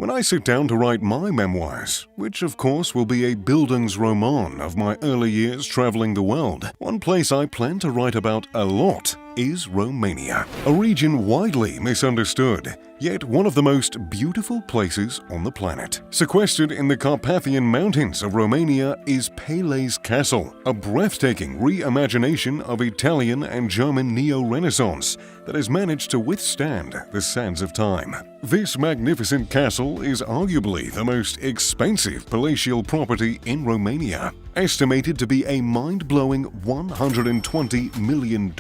When I sit down to write my memoirs, which of course will be a Bildungsroman of my early years traveling the world, one place I plan to write about a lot is Romania, a region widely misunderstood, yet one of the most beautiful places on the planet. Sequestered in the Carpathian Mountains of Romania is Pelé's Castle, a breathtaking reimagination of Italian and German neo-Renaissance that has managed to withstand the sands of time. This magnificent castle is arguably the most expensive palatial property in Romania, estimated to be a mind-blowing $120 million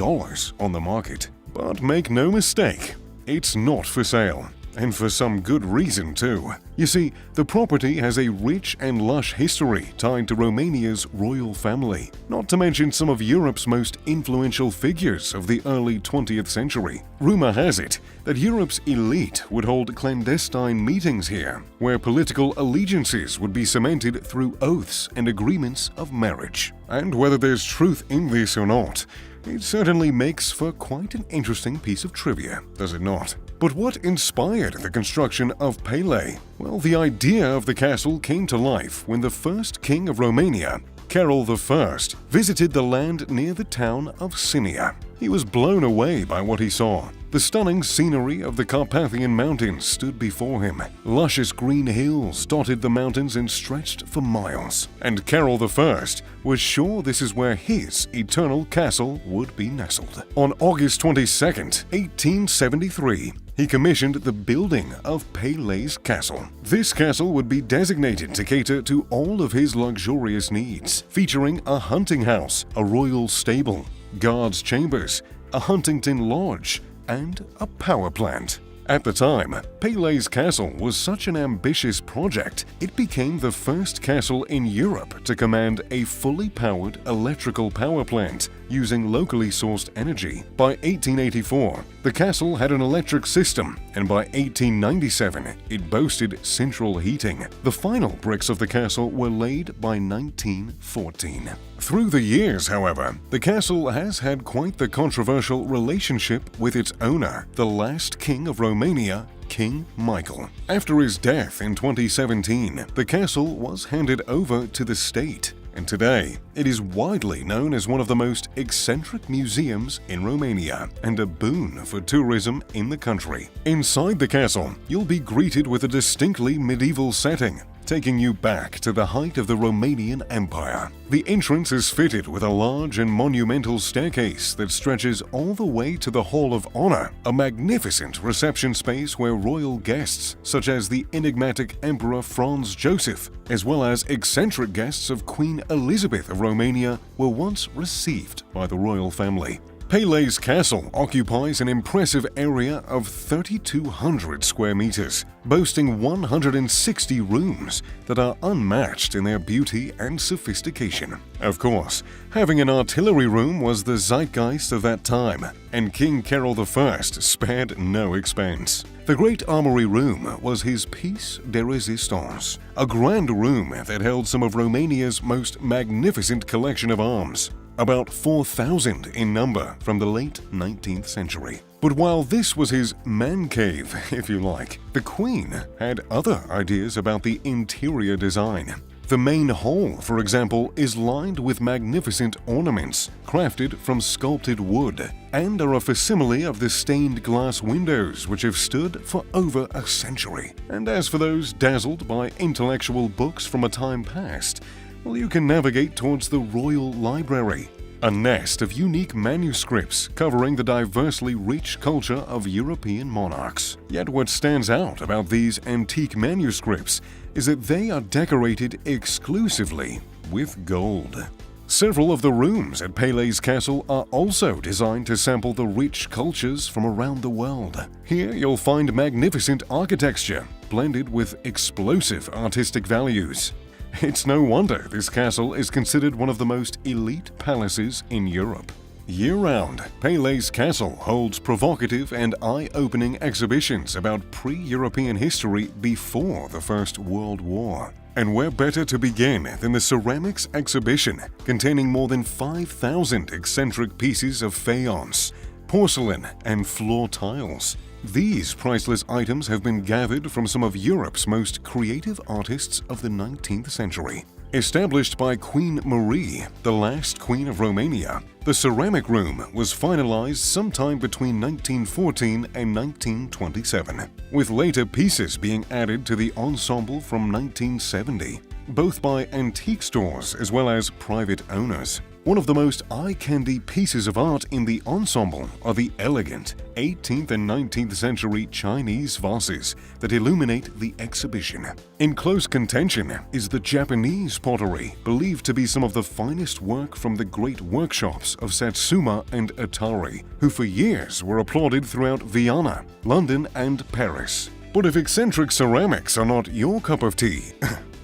on the market. But make no mistake, it's not for sale. And for some good reason, too. You see, the property has a rich and lush history tied to Romania's royal family, not to mention some of Europe's most influential figures of the early 20th century. Rumor has it that Europe's elite would hold clandestine meetings here, where political allegiances would be cemented through oaths and agreements of marriage. And whether there's truth in this or not, it certainly makes for quite an interesting piece of trivia, does it not? But what inspired the construction of Pelé? Well, the idea of the castle came to life when the first king of Romania, Carol I, visited the land near the town of Sinia. He was blown away by what he saw. The stunning scenery of the Carpathian Mountains stood before him. Luscious green hills dotted the mountains and stretched for miles. And Carol I was sure this is where his eternal castle would be nestled. On August 22, 1873, he commissioned the building of Pelé's Castle. This castle would be designated to cater to all of his luxurious needs, featuring a hunting house, a royal stable, guards' chambers, a Huntington Lodge, and a power plant. At the time, Pelé's Castle was such an ambitious project, it became the first castle in Europe to command a fully powered electrical power plant using locally sourced energy. By 1884, the castle had an electric system, and by 1897, it boasted central heating. The final bricks of the castle were laid by 1914. Through the years, however, the castle has had quite the controversial relationship with its owner, the last king of Romania, King Michael. After his death in 2017, the castle was handed over to the state, and today it is widely known as one of the most eccentric museums in Romania and a boon for tourism in the country. Inside the castle, you'll be greeted with a distinctly medieval setting, taking you back to the height of the Romanian Empire. The entrance is fitted with a large and monumental staircase that stretches all the way to the Hall of Honor, a magnificent reception space where royal guests, such as the enigmatic Emperor Franz Joseph, as well as eccentric guests of Queen Elizabeth of Romania, were once received by the royal family. Pelé's Castle occupies an impressive area of 3,200 square meters, boasting 160 rooms that are unmatched in their beauty and sophistication. Of course, having an artillery room was the zeitgeist of that time, and King Carol I spared no expense. The Great Armory Room was his piece de résistance, a grand room that held some of Romania's most magnificent collection of arms, about 4,000 in number from the late 19th century. But while this was his man cave, if you like, the Queen had other ideas about the interior design. The main hall, for example, is lined with magnificent ornaments crafted from sculpted wood and are a facsimile of the stained glass windows which have stood for over a century. And as for those dazzled by intellectual books from a time past, well, you can navigate towards the Royal Library, a nest of unique manuscripts covering the diversely rich culture of European monarchs. Yet what stands out about these antique manuscripts is that they are decorated exclusively with gold. Several of the rooms at Pelé's Castle are also designed to sample the rich cultures from around the world. Here you'll find magnificent architecture blended with explosive artistic values. It's no wonder this castle is considered one of the most elite palaces in Europe. Year-round, Pelé's Castle holds provocative and eye-opening exhibitions about pre-European history before the First World War. And where better to begin than the ceramics exhibition, containing more than 5,000 eccentric pieces of faience, porcelain, and floor tiles. These priceless items have been gathered from some of Europe's most creative artists of the 19th century. Established by Queen Marie, the last queen of Romania, the ceramic room was finalized sometime between 1914 and 1927, with later pieces being added to the ensemble from 1970, both by antique stores as well as private owners. One of the most eye-candy pieces of art in the ensemble are the elegant 18th and 19th century Chinese vases that illuminate the exhibition. In close contention is the Japanese pottery, believed to be some of the finest work from the great workshops of Satsuma and Atari, who for years were applauded throughout Vienna, London, and Paris. But if eccentric ceramics are not your cup of tea,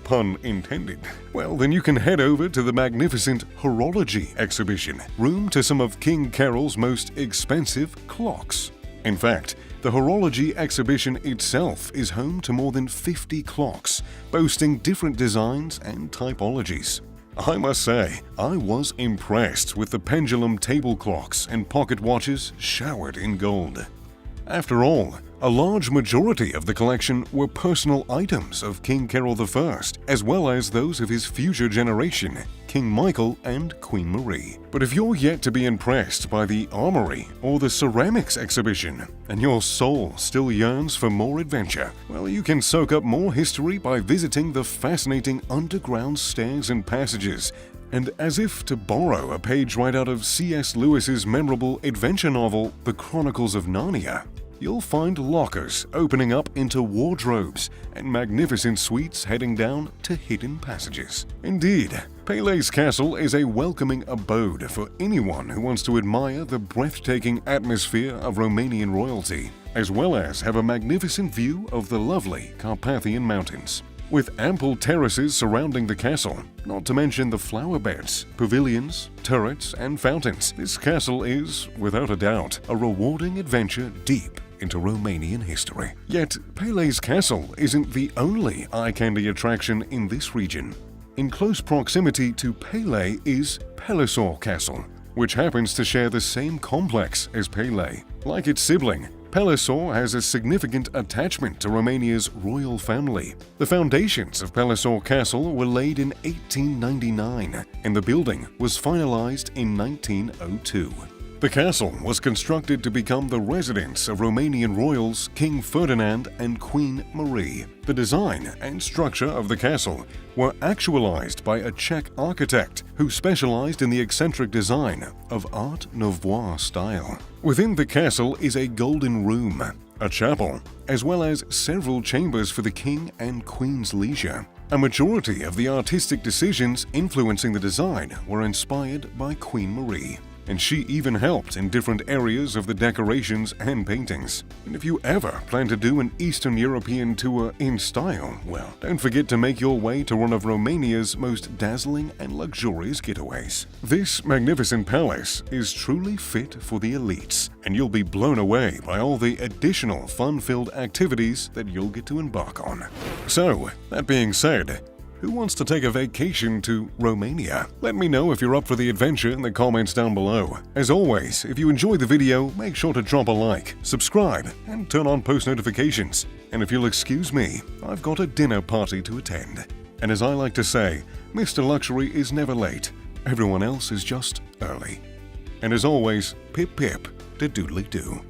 pun intended, well, then you can head over to the magnificent horology exhibition, room to some of King Carol's most expensive clocks. In fact, the horology exhibition itself is home to more than 50 clocks, boasting different designs and typologies. I must say, I was impressed with the pendulum table clocks and pocket watches showered in gold. After all, a large majority of the collection were personal items of King Carol I, as well as those of his future generation, King Michael and Queen Marie. But if you're yet to be impressed by the armory or the ceramics exhibition, and your soul still yearns for more adventure, well, you can soak up more history by visiting the fascinating underground stairs and passages. And as if to borrow a page right out of C.S. Lewis's memorable adventure novel, The Chronicles of Narnia, you'll find lockers opening up into wardrobes and magnificent suites heading down to hidden passages. Indeed, Pelé's Castle is a welcoming abode for anyone who wants to admire the breathtaking atmosphere of Romanian royalty, as well as have a magnificent view of the lovely Carpathian Mountains. With ample terraces surrounding the castle, not to mention the flower beds, pavilions, turrets, and fountains, this castle is, without a doubt, a rewarding adventure deep into Romanian history. Yet, Pelé's Castle isn't the only eye-candy attraction in this region. In close proximity to Pelé is Palaiseau Castle, which happens to share the same complex as Pelé. Like its sibling, Palaiseau has a significant attachment to Romania's royal family. The foundations of Palaiseau Castle were laid in 1899, and the building was finalized in 1902. The castle was constructed to become the residence of Romanian royals King Ferdinand and Queen Marie. The design and structure of the castle were actualized by a Czech architect who specialized in the eccentric design of Art Nouveau style. Within the castle is a golden room, a chapel, as well as several chambers for the king and queen's leisure. A majority of the artistic decisions influencing the design were inspired by Queen Marie, and she even helped in different areas of the decorations and paintings. And if you ever plan to do an Eastern European tour in style, well, don't forget to make your way to one of Romania's most dazzling and luxurious getaways. This magnificent palace is truly fit for the elites, and you'll be blown away by all the additional fun-filled activities that you'll get to embark on. So, that being said, who wants to take a vacation to Romania? Let me know if you're up for the adventure in the comments down below. As always, if you enjoyed the video, make sure to drop a like, subscribe, and turn on post notifications. And if you'll excuse me, I've got a dinner party to attend. And as I like to say, Mr. Luxury is never late. Everyone else is just early. And as always, pip pip to doodly doo.